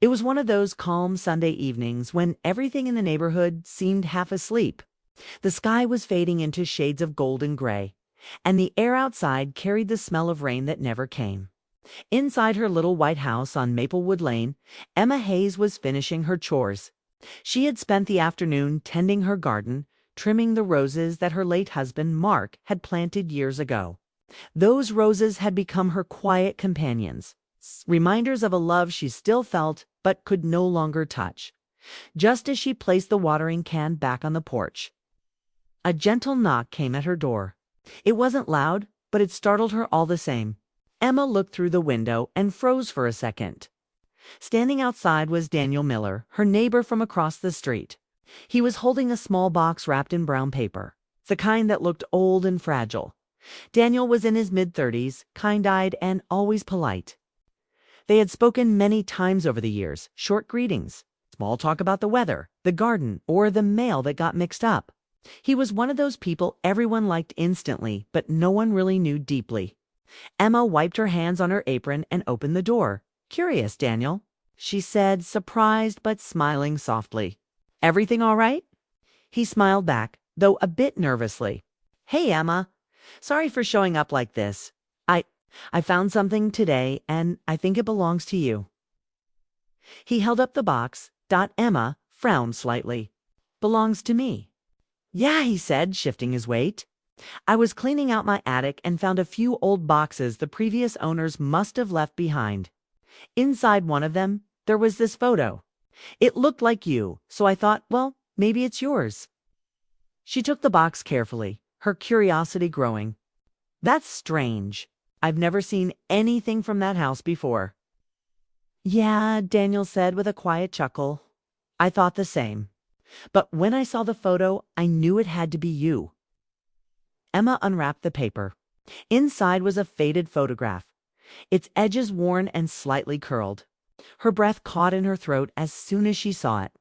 It was one of those calm Sunday evenings when everything in the neighborhood seemed half asleep. The sky was fading into shades of gold and gray, and the air outside carried the smell of rain that never came. Inside her little white house on Maplewood Lane, Emma Hayes was finishing her chores. She had spent the afternoon tending her garden, trimming the roses that her late husband, Mark, had planted years ago. Those roses had become her quiet companions, reminders of a love she still felt but could no longer touch. Just as she placed the watering can back on the porch, a gentle knock came at her door. It wasn't loud, but it startled her all the same. Emma looked through the window and froze for a second. Standing outside was Daniel Miller, her neighbor from across the street. He was holding a small box wrapped in brown paper, the kind that looked old and fragile. Daniel was in his mid-30s, kind-eyed and always polite. They had spoken many times over the years, short greetings, small talk about the weather, the garden, or the mail that got mixed up. He was one of those people everyone liked instantly, but no one really knew deeply. Emma wiped her hands on her apron and opened the door. "Curious, Daniel," she said, surprised but smiling softly. "Everything all right?" He smiled back, though a bit nervously. "Hey, Emma. Sorry for showing up like this. I found something today, and I think it belongs to you." He held up the box. Emma frowned slightly. "Belongs to me?" "Yeah," he said, shifting his weight. "I was cleaning out my attic and found a few old boxes the previous owners must have left behind. Inside one of them, there was this photo. It looked like you, so I thought, well, maybe it's yours." She took the box carefully, her curiosity growing. "That's strange. I've never seen anything from that house before." "Yeah," Daniel said with a quiet chuckle. "I thought the same. But when I saw the photo, I knew it had to be you." Emma unwrapped the paper. Inside was a faded photograph, its edges worn and slightly curled. Her breath caught in her throat as soon as she saw it.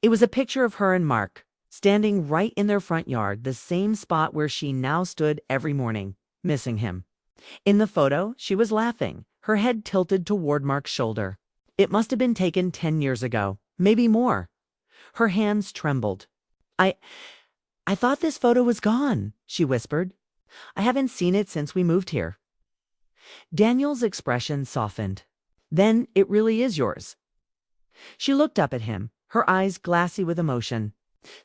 It was a picture of her and Mark, standing right in their front yard, the same spot where she now stood every morning, missing him. In the photo, she was laughing, her head tilted toward Mark's shoulder. It must have been taken 10 years ago, maybe more. Her hands trembled. I thought this photo was gone," she whispered. "I haven't seen it since we moved here." Daniel's expression softened. "Then it really is yours." She looked up at him, her eyes glassy with emotion.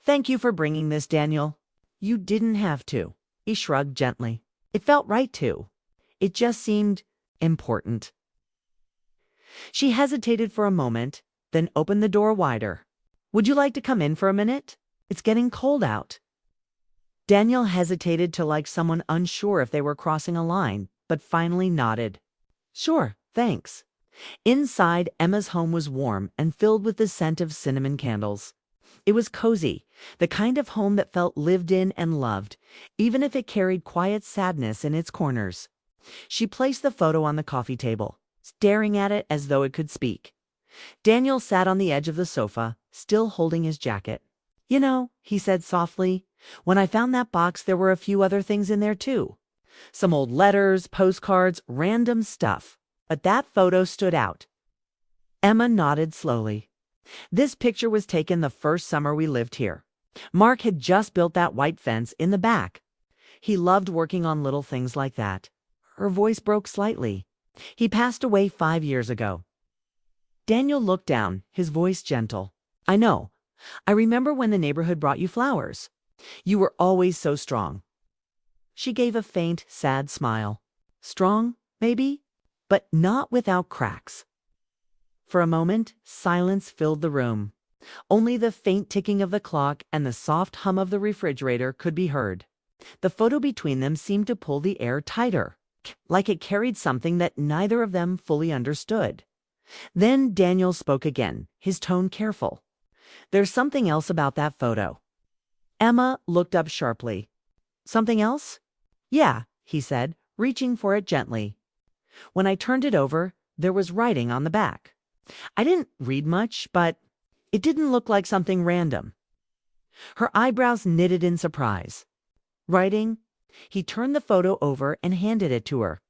"Thank you for bringing this, Daniel." "You didn't have to." He shrugged gently. "It felt right to. It just seemed important." She hesitated for a moment, then opened the door wider. "Would you like to come in for a minute? It's getting cold out." Daniel hesitated to like someone unsure if they were crossing a line, but finally nodded. "Sure, thanks." Inside, Emma's home was warm and filled with the scent of cinnamon candles. It was cozy, the kind of home that felt lived in and loved, even if it carried quiet sadness in its corners. She placed the photo on the coffee table, staring at it as though it could speak. Daniel sat on the edge of the sofa, still holding his jacket. "You know," he said softly, "when I found that box, there were a few other things in there too. Some old letters, postcards, random stuff. But that photo stood out." Emma nodded slowly. "This picture was taken the first summer we lived here. Mark had just built that white fence in the back. He loved working on little things like that." Her voice broke slightly. "He passed away 5 years ago." Daniel looked down, his voice gentle. "I know. I remember when the neighborhood brought you flowers. You were always so strong." She gave a faint, sad smile. "Strong, maybe, but not without cracks." For a moment, silence filled the room. Only the faint ticking of the clock and the soft hum of the refrigerator could be heard. The photo between them seemed to pull the air tighter, like it carried something that neither of them fully understood. Then Daniel spoke again, his tone careful. "There's something else about that photo." Emma looked up sharply. "Something else?" "Yeah," he said, reaching for it gently. "When I turned it over, there was writing on the back. I didn't read much, but it didn't look like something random." Her eyebrows knitted in surprise. "Writing?" He turned the photo over and handed it to her.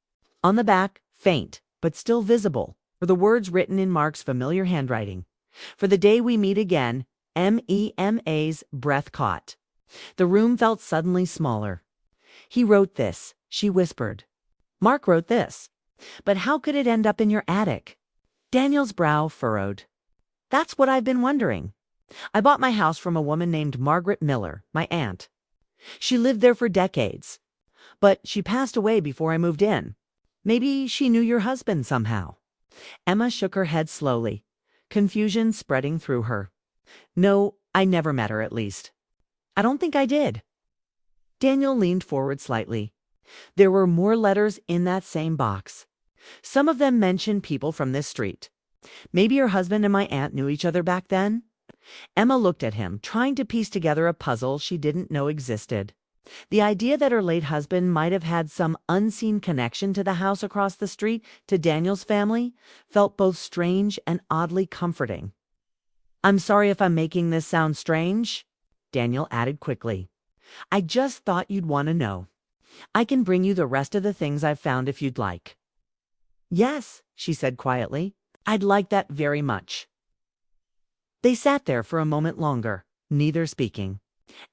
On the back, faint, but still visible, were the words written in Mark's familiar handwriting. For the day we meet again, Mema's breath caught. The room felt suddenly smaller. He wrote this, she whispered. Mark wrote this. But how could it end up in your attic? Daniel's brow furrowed. That's what I've been wondering. I bought my house from a woman named Margaret Miller, my aunt. She lived there for decades. But she passed away before I moved in. Maybe she knew your husband somehow. Emma shook her head slowly, confusion spreading through her. No, I never met her, at least. I don't think I did. Daniel leaned forward slightly. There were more letters in that same box. Some of them mentioned people from this street. Maybe your husband and my aunt knew each other back then? Emma looked at him, trying to piece together a puzzle she didn't know existed. The idea that her late husband might have had some unseen connection to the house across the street to Daniel's family felt both strange and oddly comforting. I'm sorry if I'm making this sound strange, Daniel added quickly. I just thought you'd want to know. I can bring you the rest of the things I've found if you'd like. Yes, she said quietly. I'd like that very much. They sat there for a moment longer, neither speaking.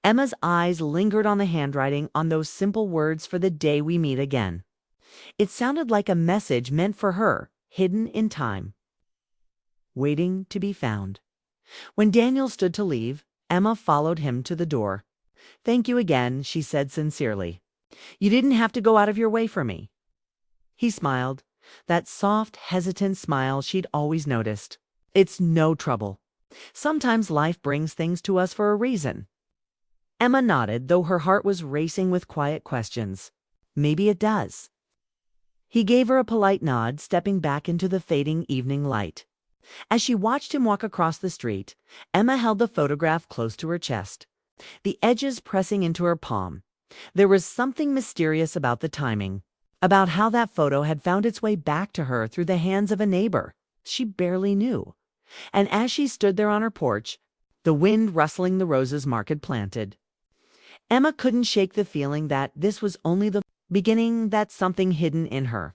Emma's eyes lingered on the handwriting on those simple words for the day we meet again. It sounded like a message meant for her, hidden in time. Waiting to be found. When Daniel stood to leave, Emma followed him to the door. Thank you again, she said sincerely. You didn't have to go out of your way for me. He smiled, that soft, hesitant smile she'd always noticed. It's no trouble. Sometimes life brings things to us for a reason. Emma nodded, though her heart was racing with quiet questions. Maybe it does. He gave her a polite nod, stepping back into the fading evening light. As she watched him walk across the street, Emma held the photograph close to her chest, the edges pressing into her palm. There was something mysterious about the timing, about how that photo had found its way back to her through the hands of a neighbor she barely knew. And as she stood there on her porch, the wind rustling the roses Mark had planted, Emma couldn't shake the feeling that this was only the beginning, that something hidden in her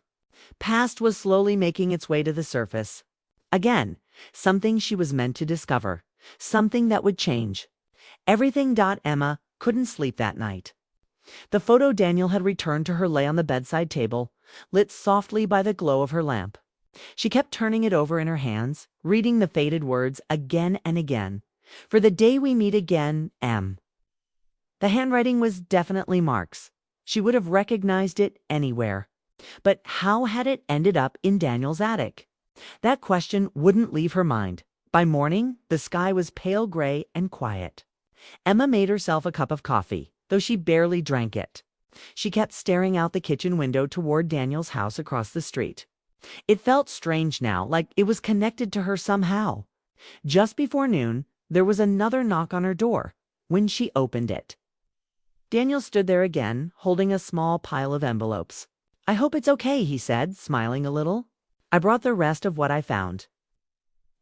past was slowly making its way to the surface. Again, something she was meant to discover, something that would change everything. Emma couldn't sleep that night. The photo Daniel had returned to her lay on the bedside table, lit softly by the glow of her lamp. She kept turning it over in her hands, reading the faded words again and again. For the day we meet again, M. The handwriting was definitely Mark's. She would have recognized it anywhere. But how had it ended up in Daniel's attic? That question wouldn't leave her mind. By morning, the sky was pale gray and quiet. Emma made herself a cup of coffee, though she barely drank it. She kept staring out the kitchen window toward Daniel's house across the street. It felt strange now, like it was connected to her somehow. Just before noon, there was another knock on her door. When she opened it, Daniel stood there again, holding a small pile of envelopes. I hope it's okay, he said, smiling a little. I brought the rest of what I found.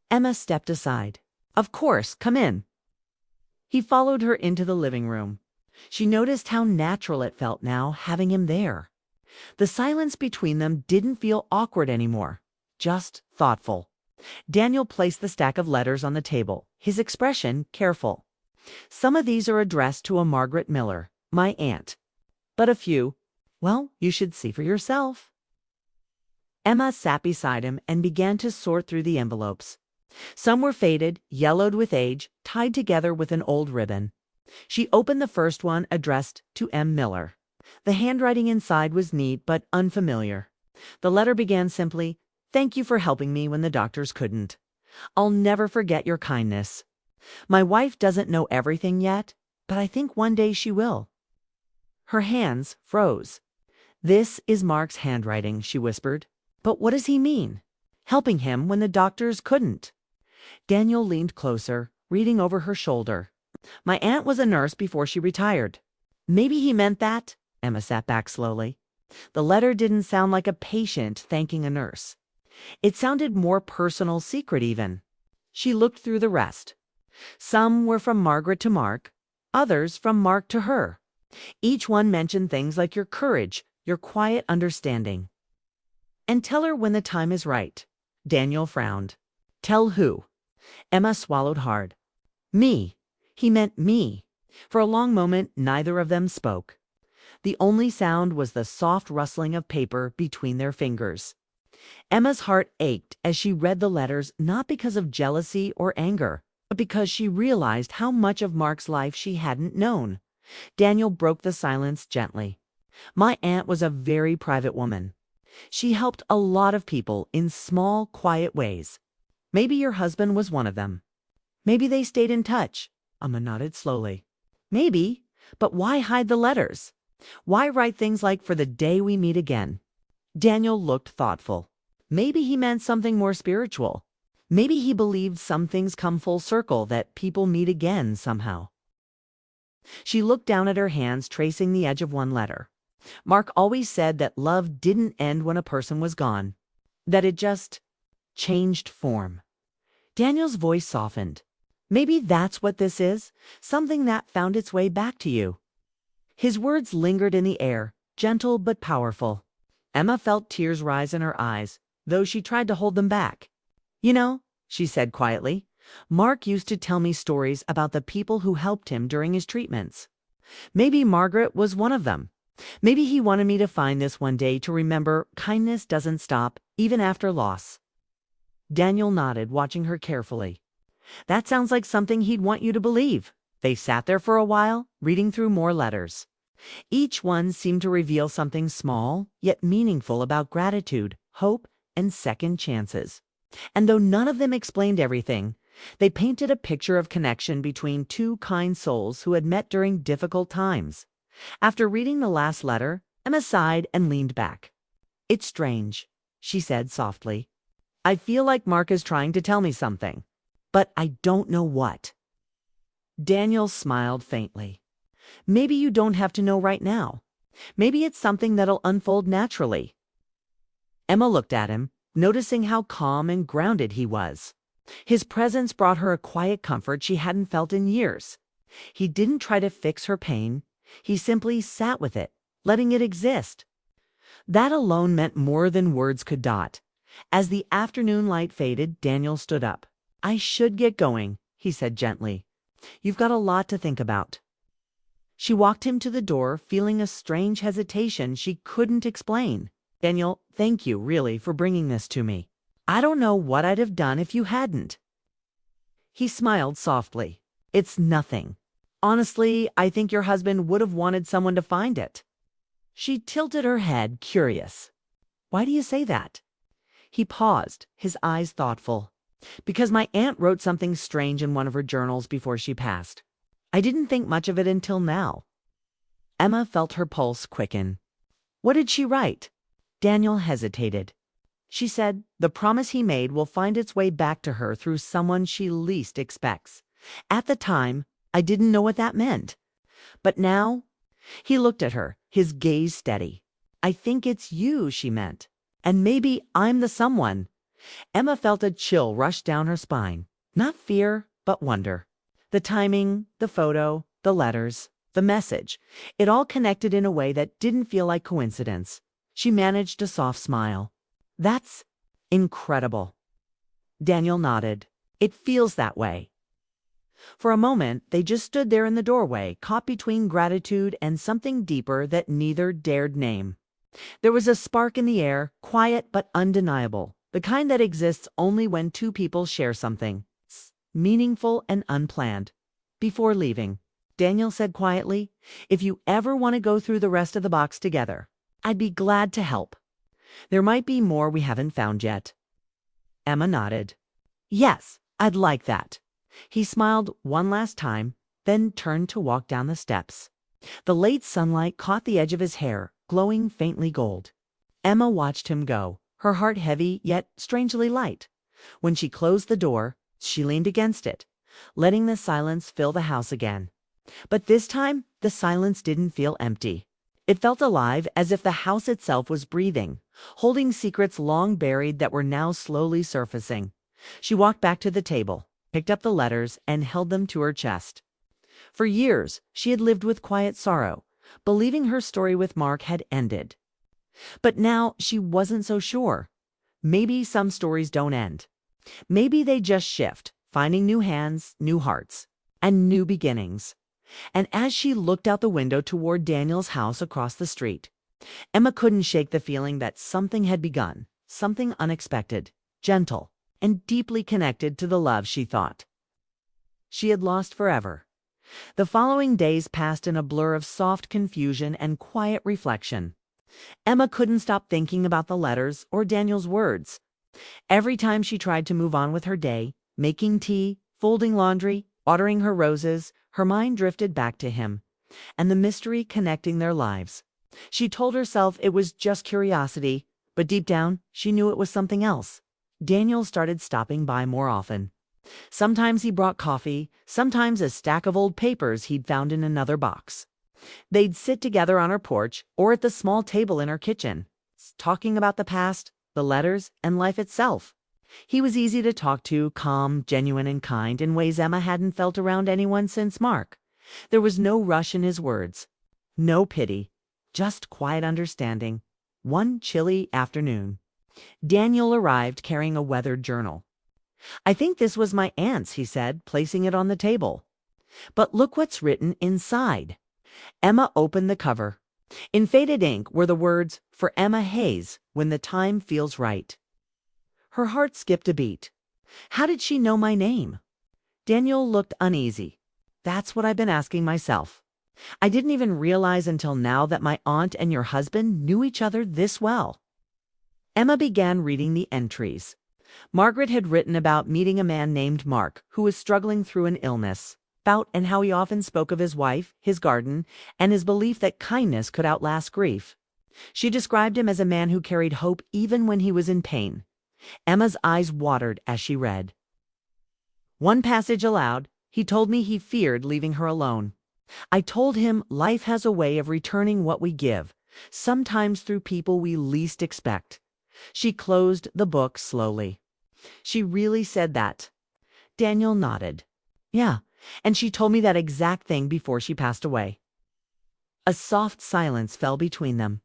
Emma stepped aside. Of course, come in. He followed her into the living room. She noticed how natural it felt now, having him there. The silence between them didn't feel awkward anymore, just thoughtful. Daniel placed the stack of letters on the table, his expression careful. Some of these are addressed to a Margaret Miller, my aunt. But a few, well, you should see for yourself. Emma sat beside him and began to sort through the envelopes. Some were faded, yellowed with age, tied together with an old ribbon. She opened the first one, addressed to M. Miller. The handwriting inside was neat but unfamiliar. The letter began simply, "Thank you for helping me when the doctors couldn't. I'll never forget your kindness. My wife doesn't know everything yet, but I think one day she will." Her hands froze. "This is Mark's handwriting," she whispered. "But what does he mean? Helping him when the doctors couldn't?" Daniel leaned closer, reading over her shoulder. "My aunt was a nurse before she retired." Maybe he meant that. Emma sat back slowly. The letter didn't sound like a patient thanking a nurse. It sounded more personal, secret even. She looked through the rest. Some were from Margaret to Mark, others from Mark to her. Each one mentioned things like your courage, your quiet understanding. "And tell her when the time is right. Daniel frowned. Tell who? Emma swallowed hard. Me. He meant me. For a long moment, neither of them spoke. The only sound was the soft rustling of paper between their fingers. Emma's heart ached as she read the letters, not because of jealousy or anger, but because she realized how much of Mark's life she hadn't known. Daniel broke the silence gently. My aunt was a very private woman. She helped a lot of people in small, quiet ways. Maybe your husband was one of them. Maybe they stayed in touch. Emma nodded slowly. Maybe, but why hide the letters? Why write things like, for the day we meet again? Daniel looked thoughtful. Maybe he meant something more spiritual. Maybe he believed some things come full circle, that people meet again somehow. She looked down at her hands, tracing the edge of one letter. Mark always said that love didn't end when a person was gone, that it just changed form. Daniel's voice softened. Maybe that's what this is, something that found its way back to you. His words lingered in the air, gentle but powerful. Emma felt tears rise in her eyes, though she tried to hold them back. You know, she said quietly, Mark used to tell me stories about the people who helped him during his treatments. Maybe Margaret was one of them. Maybe he wanted me to find this one day to remember kindness doesn't stop, even after loss. Daniel nodded, watching her carefully. That sounds like something he'd want you to believe. They sat there for a while, reading through more letters. Each one seemed to reveal something small, yet meaningful about gratitude, hope, and second chances. And though none of them explained everything, they painted a picture of connection between two kind souls who had met during difficult times. After reading the last letter, Emma sighed and leaned back. It's strange, she said softly. I feel like Mark is trying to tell me something, but I don't know what. Daniel smiled faintly. Maybe you don't have to know right now. Maybe it's something that'll unfold naturally. Emma looked at him, noticing how calm and grounded he was. His presence brought her a quiet comfort she hadn't felt in years. He didn't try to fix her pain. He simply sat with it, letting it exist. That alone meant more than words could dot. As the afternoon light faded, Daniel stood up. I should get going, he said gently. You've got a lot to think about. She walked him to the door, feeling a strange hesitation she couldn't explain. Daniel, thank you, really, for bringing this to me. I don't know what I'd have done if you hadn't. He smiled softly. It's nothing. Honestly, I think your husband would have wanted someone to find it. She tilted her head, curious. Why do you say that? He paused, his eyes thoughtful. Because my aunt wrote something strange in one of her journals before she passed. I didn't think much of it until now. Emma felt her pulse quicken. What did she write? Daniel hesitated. She said, the promise he made will find its way back to her through someone she least expects. At the time, I didn't know what that meant. But now, he looked at her, his gaze steady. I think it's you, she meant. And maybe I'm the someone. Emma felt a chill rush down her spine. Not fear, but wonder. The timing, the photo, the letters, the message. It all connected in a way that didn't feel like coincidence. She managed a soft smile. That's incredible. Daniel nodded. It feels that way. For a moment, they just stood there in the doorway, caught between gratitude and something deeper that neither dared name. There was a spark in the air, quiet but undeniable, the kind that exists only when two people share something meaningful and unplanned. Before leaving, Daniel said quietly, if you ever want to go through the rest of the box together, I'd be glad to help. There might be more we haven't found yet. Emma nodded. Yes, I'd like that. He smiled one last time, then turned to walk down the steps. The late sunlight caught the edge of his hair, glowing faintly gold. Emma watched him go, her heart heavy yet strangely light. When she closed the door, she leaned against it, letting the silence fill the house again. But this time, the silence didn't feel empty. It felt alive, as if the house itself was breathing, holding secrets long buried that were now slowly surfacing. She walked back to the table, picked up the letters, and held them to her chest. For years, she had lived with quiet sorrow, believing her story with Mark had ended. But now she wasn't so sure. Maybe some stories don't end. Maybe they just shift, finding new hands, new hearts, and new beginnings. And as she looked out the window toward Daniel's house across the street, Emma couldn't shake the feeling that something had begun, something unexpected, gentle, and deeply connected to the love she thought she had lost forever. The following days passed in a blur of soft confusion and quiet reflection. Emma couldn't stop thinking about the letters or Daniel's words. Every time she tried to move on with her day, making tea, folding laundry, watering her roses, her mind drifted back to him and the mystery connecting their lives. She told herself it was just curiosity, but deep down, she knew it was something else. Daniel started stopping by more often. Sometimes he brought coffee, sometimes a stack of old papers he'd found in another box. They'd sit together on her porch or at the small table in her kitchen, talking about the past, the letters, and life itself. He was easy to talk to, calm, genuine, and kind in ways Emma hadn't felt around anyone since Mark. There was no rush in his words, no pity, just quiet understanding. One chilly afternoon, Daniel arrived carrying a weathered journal. "I think this was my aunt's," he said, placing it on the table. "But look what's written inside." Emma opened the cover. In faded ink were the words, "For Emma Hayes, when the time feels right." Her heart skipped a beat. How did she know my name? Daniel looked uneasy. "That's what I've been asking myself. I didn't even realize until now that my aunt and your husband knew each other this well." Emma began reading the entries. Margaret had written about meeting a man named Mark who was struggling through an illness, and how he often spoke of his wife, his garden, and his belief that kindness could outlast grief. She described him as a man who carried hope even when he was in pain. Emma's eyes watered as she read. One passage aloud, he told me he feared leaving her alone. I told him life has a way of returning what we give, sometimes through people we least expect. She closed the book slowly. "She really said that?" Daniel nodded. "Yeah, and she told me that exact thing before she passed away." A soft silence fell between them.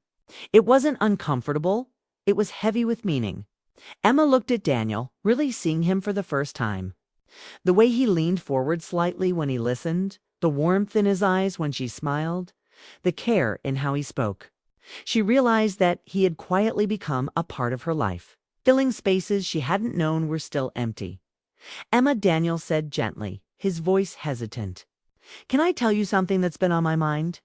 It wasn't uncomfortable, it was heavy with meaning. Emma looked at Daniel, really seeing him for the first time. The way he leaned forward slightly when he listened, the warmth in his eyes when she smiled, the care in how he spoke. She realized that he had quietly become a part of her life, filling spaces she hadn't known were still empty. "Emma," Daniel said gently, his voice hesitant, "can I tell you something that's been on my mind?"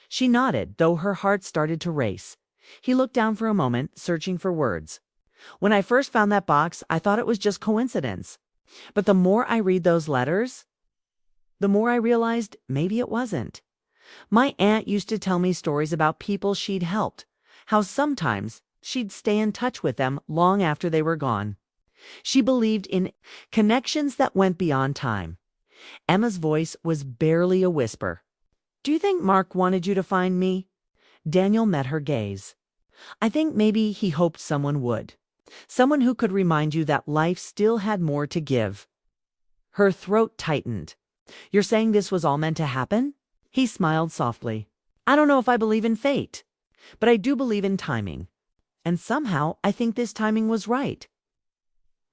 She nodded, though her heart started to race. He looked down for a moment, searching for words. "When I first found that box, I thought it was just coincidence. But the more I read those letters, the more I realized maybe it wasn't. My aunt used to tell me stories about people she'd helped, how sometimes she'd stay in touch with them long after they were gone. She believed in connections that went beyond time." Emma's voice was barely a whisper. "Do you think Mark wanted you to find me?" Daniel met her gaze. "I think maybe he hoped someone would. Someone who could remind you that life still had more to give." Her throat tightened. "You're saying this was all meant to happen?" He smiled softly. "I don't know if I believe in fate, but I do believe in timing. And somehow I think this timing was right."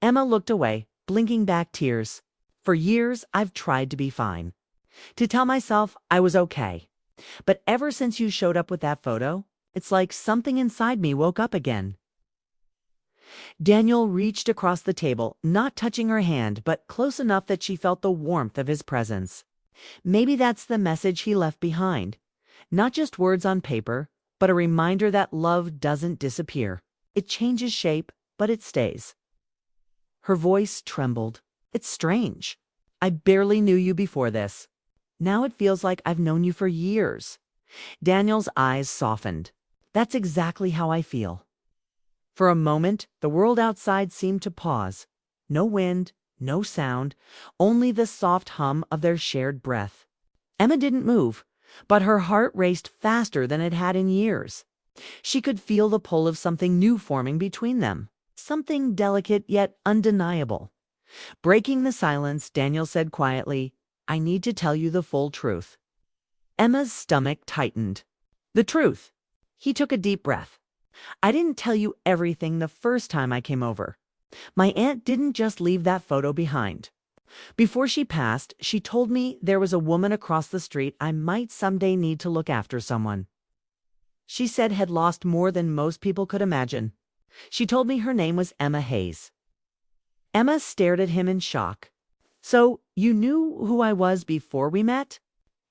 Emma looked away, blinking back tears. "For years I've tried to be fine, to tell myself I was okay. But ever since you showed up with that photo, it's like something inside me woke up again." Daniel reached across the table, not touching her hand, but close enough that she felt the warmth of his presence. Maybe that's the message he left behind. Not just words on paper, but a reminder that love doesn't disappear. It changes shape, but it stays. Her voice trembled. "It's strange. I barely knew you before this. Now it feels like I've known you for years." Daniel's eyes softened. "That's exactly how I feel." For a moment, the world outside seemed to pause. No wind, no sound, only the soft hum of their shared breath. Emma didn't move, but her heart raced faster than it had in years. She could feel the pull of something new forming between them, something delicate yet undeniable. Breaking the silence, Daniel said quietly, "I need to tell you the full truth." Emma's stomach tightened. "The truth." He took a deep breath. I didn't tell you everything the first time I came over. My aunt didn't just leave that photo behind. Before she passed, she told me there was a woman across the street I might someday need to look after someone. She said had lost more than most people could imagine. She told me her name was Emma Hayes. Emma stared at him in shock. So, you knew who I was before we met?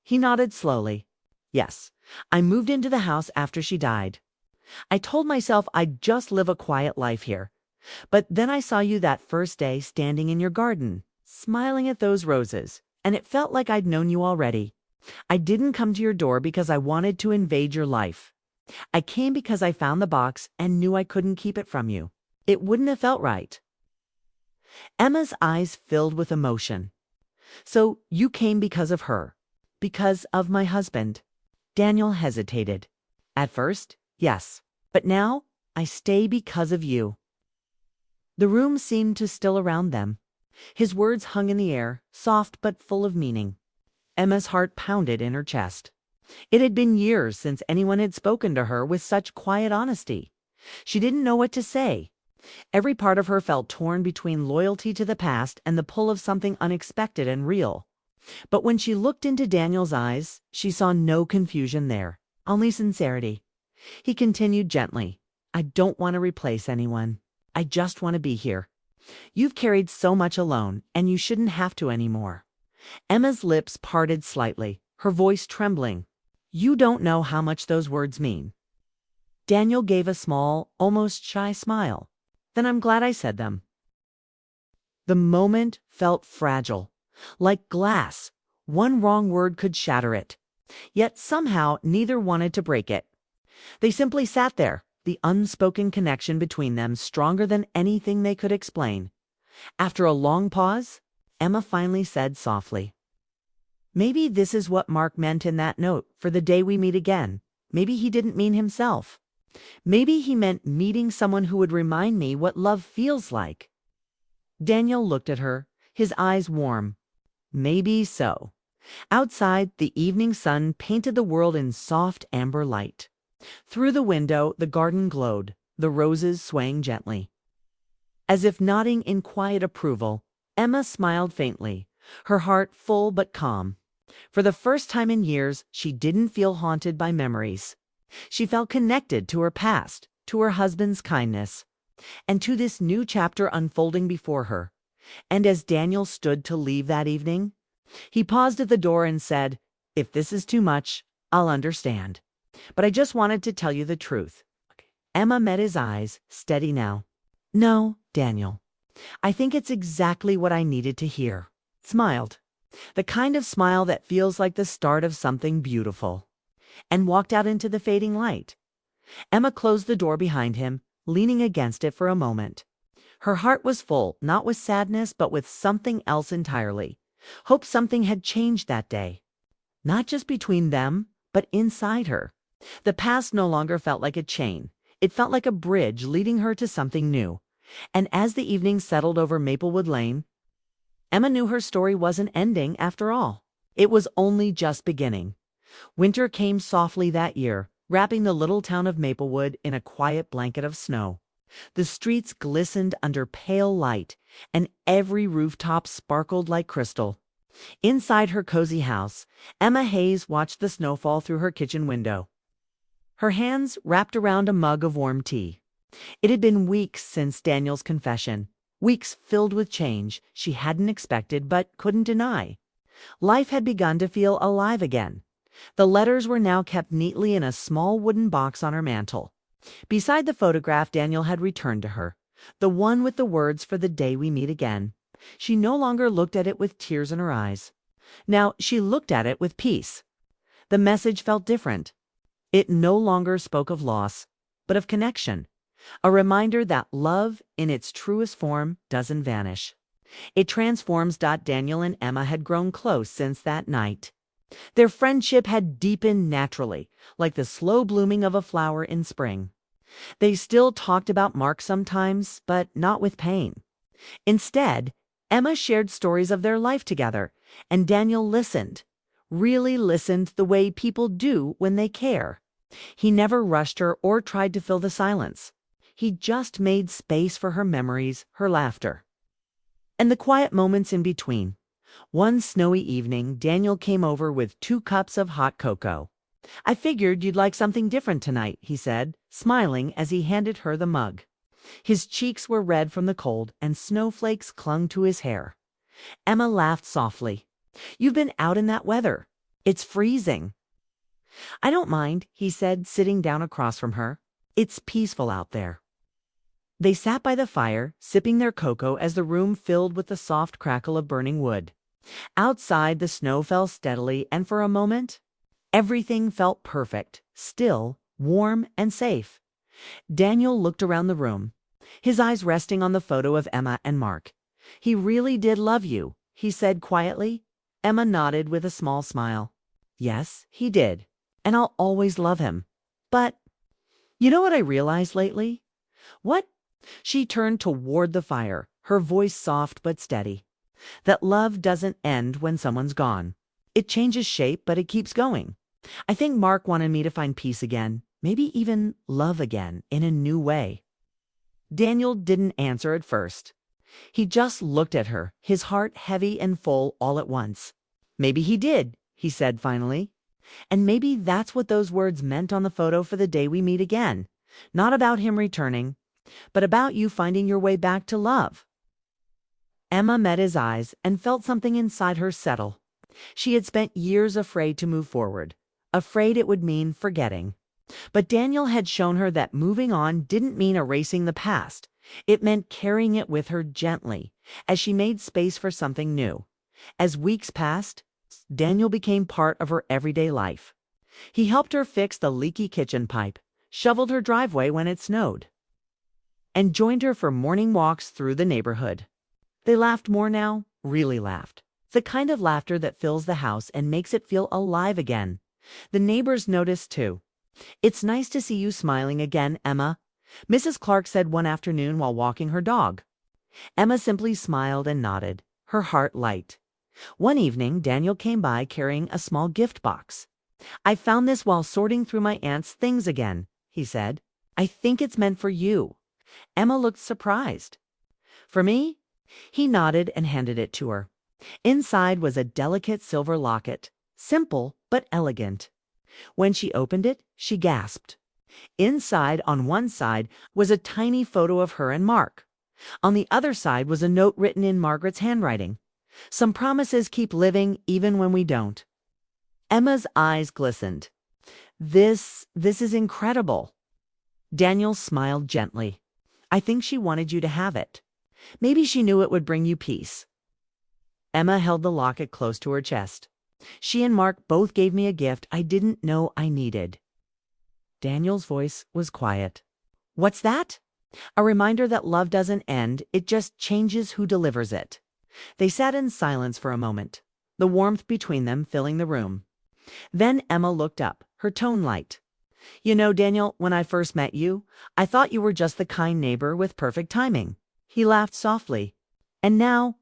He nodded slowly. Yes, I moved into the house after she died. I told myself I'd just live a quiet life here. But then I saw you that first day standing in your garden, smiling at those roses, and it felt like I'd known you already. I didn't come to your door because I wanted to invade your life. I came because I found the box and knew I couldn't keep it from you. It wouldn't have felt right. Emma's eyes filled with emotion. So you came because of her. Because of my husband. Daniel hesitated. At first, yes. But now, I stay because of you. The room seemed to still around them. His words hung in the air, soft but full of meaning. Emma's heart pounded in her chest. It had been years since anyone had spoken to her with such quiet honesty. She didn't know what to say. Every part of her felt torn between loyalty to the past and the pull of something unexpected and real. But when she looked into Daniel's eyes, she saw no confusion there, only sincerity. He continued gently, I don't want to replace anyone. I just want to be here. You've carried so much alone, and you shouldn't have to anymore. Emma's lips parted slightly, her voice trembling. You don't know how much those words mean. Daniel gave a small, almost shy smile. Then I'm glad I said them. The moment felt fragile, like glass. One wrong word could shatter it. Yet somehow neither wanted to break it. They simply sat there, the unspoken connection between them stronger than anything they could explain. After a long pause, Emma finally said softly, Maybe this is what Mark meant in that note for the day we meet again. Maybe he didn't mean himself. Maybe he meant meeting someone who would remind me what love feels like. Daniel looked at her, his eyes warm. Maybe so. Outside, the evening sun painted the world in soft amber light. Through the window, the garden glowed, the roses swaying gently. As if nodding in quiet approval, Emma smiled faintly, her heart full but calm. For the first time in years, she didn't feel haunted by memories. She felt connected to her past, to her husband's kindness, and to this new chapter unfolding before her. And as Daniel stood to leave that evening, he paused at the door and said, If this is too much, I'll understand. But I just wanted to tell you the truth. Emma met his eyes, steady now. No, Daniel. I think it's exactly what I needed to hear. Smiled. The kind of smile that feels like the start of something beautiful. And walked out into the fading light. Emma closed the door behind him, leaning against it for a moment. Her heart was full, not with sadness, but with something else entirely. Hope something had changed that day. Not just between them, but inside her. The past no longer felt like a chain. It felt like a bridge leading her to something new. And as the evening settled over Maplewood Lane, Emma knew her story wasn't ending after all. It was only just beginning. Winter came softly that year, wrapping the little town of Maplewood in a quiet blanket of snow. The streets glistened under pale light, and every rooftop sparkled like crystal. Inside her cozy house, Emma Hayes watched the snowfall through her kitchen window. Her hands wrapped around a mug of warm tea. It had been weeks since Daniel's confession, weeks filled with change she hadn't expected but couldn't deny. Life had begun to feel alive again. The letters were now kept neatly in a small wooden box on her mantel. Beside the photograph Daniel had returned to her, the one with the words for the day we meet again. She no longer looked at it with tears in her eyes. Now she looked at it with peace. The message felt different. It no longer spoke of loss, but of connection. A reminder that love, in its truest form, doesn't vanish. It transforms. Daniel and Emma had grown close since that night. Their friendship had deepened naturally, like the slow blooming of a flower in spring. They still talked about Mark sometimes, but not with pain. Instead, Emma shared stories of their life together, and Daniel listened, really listened the way people do when they care. He never rushed her or tried to fill the silence. He just made space for her memories, her laughter, and the quiet moments in between. One snowy evening, Daniel came over with 2 cups of hot cocoa. "I figured you'd like something different tonight," he said, smiling as he handed her the mug. His cheeks were red from the cold, and snowflakes clung to his hair. Emma laughed softly. "You've been out in that weather. It's freezing." "I don't mind," he said, sitting down across from her. "It's peaceful out there." They sat by the fire, sipping their cocoa as the room filled with the soft crackle of burning wood. Outside, the snow fell steadily, and for a moment, everything felt perfect, still, warm, and safe. Daniel looked around the room, his eyes resting on the photo of Emma and Mark. "He really did love you," he said quietly. Emma nodded with a small smile. "Yes, he did, and I'll always love him. But, you know what I realized lately?" "What?" She turned toward the fire, her voice soft but steady. "That love doesn't end when someone's gone. It changes shape, but it keeps going. I think Mark wanted me to find peace again, maybe even love again, in a new way." Daniel didn't answer at first. He just looked at her, his heart heavy and full all at once. "Maybe he did," he said finally. "And maybe that's what those words meant on the photo for the day we meet again. Not about him returning, but about you finding your way back to love." Emma met his eyes and felt something inside her settle. She had spent years afraid to move forward, afraid it would mean forgetting. But Daniel had shown her that moving on didn't mean erasing the past. It meant carrying it with her gently, as she made space for something new. As weeks passed, Daniel became part of her everyday life. He helped her fix the leaky kitchen pipe, shoveled her driveway when it snowed, and joined her for morning walks through the neighborhood. They laughed more now, really laughed. The kind of laughter that fills the house and makes it feel alive again. The neighbors noticed too. "It's nice to see you smiling again, Emma," Mrs. Clark said one afternoon while walking her dog. Emma simply smiled and nodded, her heart light. One evening, Daniel came by carrying a small gift box. "I found this while sorting through my aunt's things again," he said. "I think it's meant for you." Emma looked surprised. "For me?" He nodded and handed it to her. Inside was a delicate silver locket, simple but elegant. When she opened it, she gasped. Inside, on one side, was a tiny photo of her and Mark. On the other side was a note written in Margaret's handwriting. "Some promises keep living even when we don't." Emma's eyes glistened. This is incredible." Daniel smiled gently. "I think she wanted you to have it. Maybe she knew it would bring you peace." Emma held the locket close to her chest. "She and Mark both gave me a gift I didn't know I needed." Daniel's voice was quiet. "What's that?" "A reminder that love doesn't end, it just changes who delivers it." They sat in silence for a moment, the warmth between them filling the room. Then Emma looked up, her tone light. "You know, Daniel, when I first met you, I thought you were just the kind neighbor with perfect timing." He laughed softly. "And now,